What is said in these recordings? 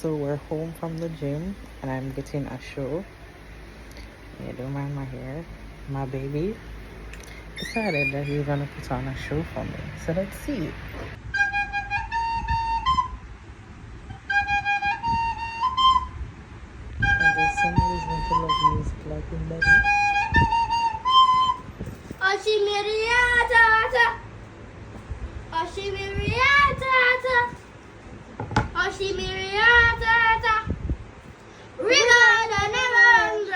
So we're home from the gym and I'm getting a show. Yeah, don't mind my hair. My baby decided that he's gonna put on a show for me. So let's see. I guess somebody's going to love music like him, daddy. Oshimiriata, Oshimiriata, Oshimiriata, River the never,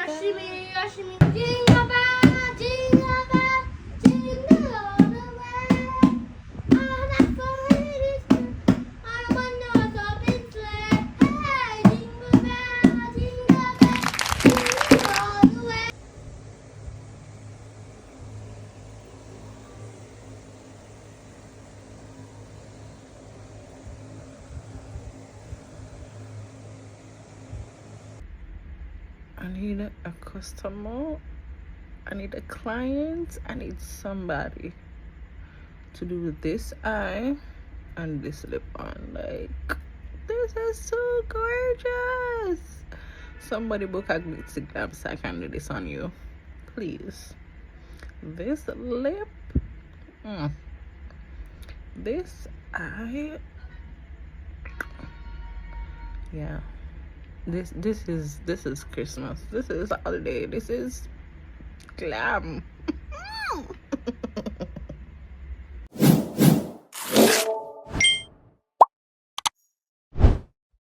Oshimi, Oshimi, jingle bell, jingle bell, jingle all the way. Oh, that fun it is good. I wonder what's up in sleigh. Hey, jingle bell, jingle all the way. I need a customer. I need a client. I need somebody to do this eye and this lip on. Like, this is so gorgeous. Somebody book a glitzy glam so I can do this on you, please. This lip, this eye, yeah. This is Christmas. This is holiday. This is glam.